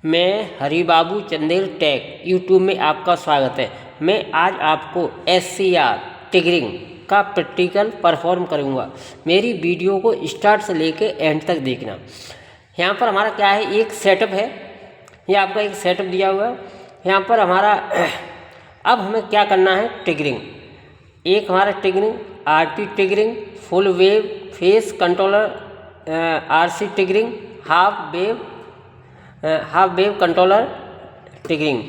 मैं Haribabu Chandel take YouTube में आपका स्वागत है। मैं आज आपको SCR ट्रिगरिंग का प्रैक्टिकल परफॉर्म करूंगा। मेरी वीडियो को स्टार्ट से लेके एंड तक देखना। यहाँ पर हमारा क्या है, एक सेटअप है, ये आपका एक सेटअप दिया हुआ है। यहाँ पर हमारा अब हमें क्या करना है, ट्रिगरिंग। एक हमारा triggering RT triggering, full wave face controller, RC triggering, half wave controller triggering,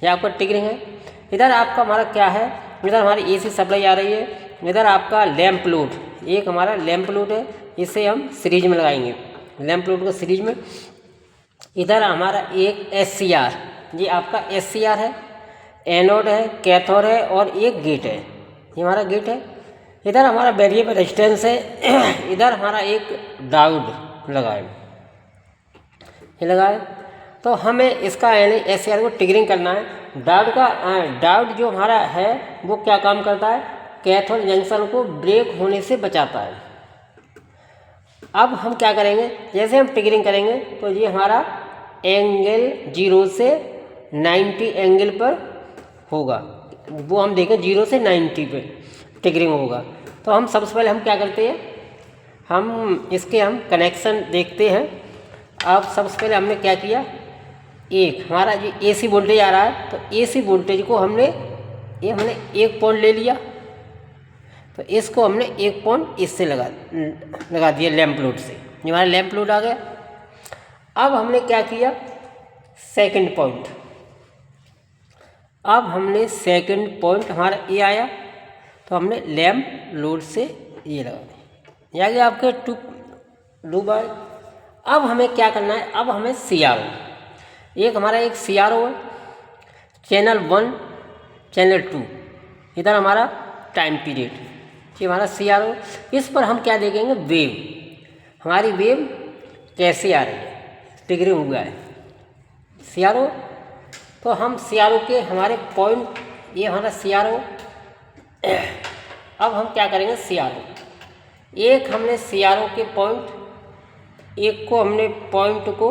ये आपका ट्रिगरिंग है। इधर आपका हमारा क्या है, इधर हमारी AC सप्लाई आ रही है। इधर आपका लैंप लोड, एक हमारा लैंप लोड है, इसे हम सीरीज में लगाएंगे, लैंप लोड को सीरीज में। इधर हमारा एक SCR, ये आपका SCR है, एनोड है, कैथोड है और एक गेट है, ये हमारा गेट है। इधर हमारा वेरिएबल रेजिस्टेंस है। इधर हमारा एक डायोड लगाए, ये लगाए। तो हमें इसका यानी SCR को ट्रिगरिंग करना है। डायोड जो हमारा है वो क्या काम करता है, कैथोड जंक्शन को ब्रेक होने से बचाता है। अब हम क्या करेंगे, जैसे हम ट्रिगरिंग करेंगे तो ये हमारा एंगल 0 से 90 एंगल पर होगा, वो हम देखें 0 से 90 पे ट्रिगरिंग होगा। तो हम सबसे पहले हम क्या करते हैं, हम कनेक्शन देखते हैं। अब सबसे पहले हमने क्या किया, एक हमारा ये AC वोल्टेज आ रहा है, तो AC वोल्टेज को हमने एक पॉइंट ले लिया, तो इसको हमने एक पॉइंट इससे लगा दिया लैंप लोड से, ये हमारा लैंप लोड आ गया। अब हमने क्या किया, सेकंड पॉइंट, अब हमने सेकंड पॉइंट हमारा ये आया, तो हमने लैंप लोड से ये लगा दिया, ये आ गया आपके टू बार। अब हमें क्या करना है, अब हमें CRO, एक हमारा एक CRO है, चैनल 1 चैनल 2, इधर हमारा टाइम पीरियड, ये हमारा CRO। इस पर हम क्या देखेंगे, वेव, हमारी वेव कैसे आ रही है, ट्रिगरिंग हुआ है CRO। तो हम CRO के हमारे पॉइंट, ये हमारा CRO। अब हम क्या करेंगे, CRO एक हमने CRO के पॉइंट, एक को हमने पॉइंट को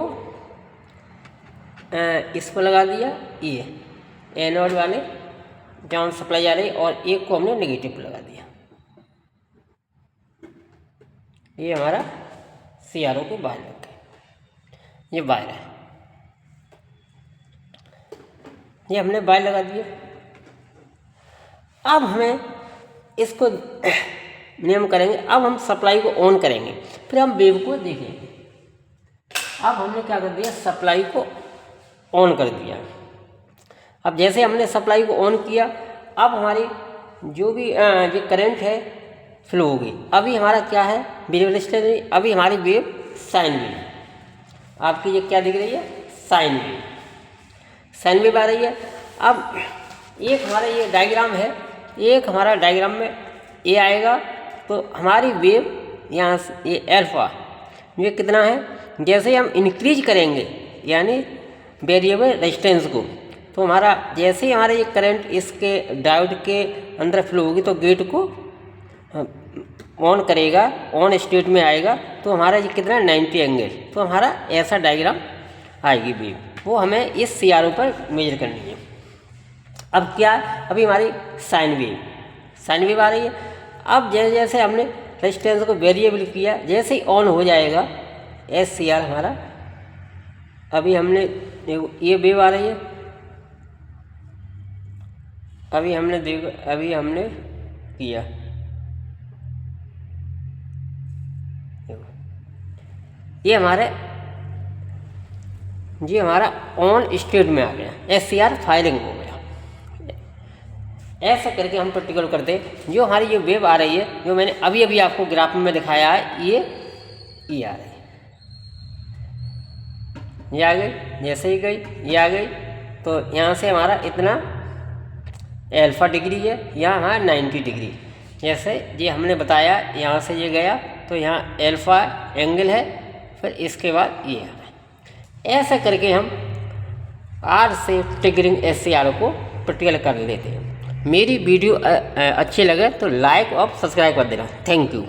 इस पर लगा दिया, ये एनोड वाले जहाँ सप्लाई आ रही, और एक को हमने नेगेटिव पर लगा दिया। ये हमारा CRO को बाहर लग गया, ये वायर है, ये हमने वायर लगा दिया। अब हमें इसको नियम करेंगे। अब हम सप्लाई को ऑन करेंगे, फिर हम वेव को देखेंगे। अब हमने क्या कर दिया, सप्लाई को ऑन कर दिया। अब जैसे हमने सप्लाई को ऑन किया, अब हमारी जो भी ये करंट है फ्लो होगी। अभी हमारा क्या है, वेरिएबल रेजिस्टेंस, अभी हमारी वेव साइन वेव, आपकी ये क्या दिख रही है, साइन वेव आ रही है। अब एक हमारा ये डायग्राम है, एक हमारा डायग्राम में ये आएगा, तो हमारी वेव यहाँ से ये अल्फा, ये कितना है, जैसे हम इंक्रीज करेंगे यानी वेरिएबल रेजिस्टेंस को, तो हमारा जैसे ही हमारा ये करंट इसके डायोड के अंदर फ्लो होगी, तो गेट को ऑन करेगा, ऑन स्टेट में आएगा, तो हमारा ये कितना 90 एंगल, तो हमारा ऐसा डायग्राम आएगी वेव, वो हमें इस CRO पर मेजर करनी है। अब क्या, अभी हमारी साइन वेव आ रही है। अब जैसे जैसे हमने रेजिस्टेंस को वेरिएबल किया, जैसे ही ऑन हो जाएगा SCR हमारा, अभी हमने ये वेव आ रही है, अभी हमने किया, ये हमारा ऑन स्टेट में आ गया, SCR फायरिंग हो गया। ऐसा करके हम प्रैक्टिकल करते हैं। जो हमारी ये वेव आ रही है, जो मैंने अभी आपको ग्राफ में दिखाया है, ये आ रही है, ये आ गई, जैसे ही गई ये आ गई, तो यहाँ से हमारा इतना अल्फा डिग्री है, यहाँ हमारा 90 डिग्री, जैसे ये हमने बताया, यहाँ से ये गया, तो यहाँ अल्फा एंगल है, फिर इसके बाद ये आ रहा है। ऐसा करके हम आज से ट्रिगरिंग SCR को प्रैक्टिकल कर लेते हैं। मेरी वीडियो अच्छी लगे तो लाइक और सब्सक्राइब कर देना। Thank you.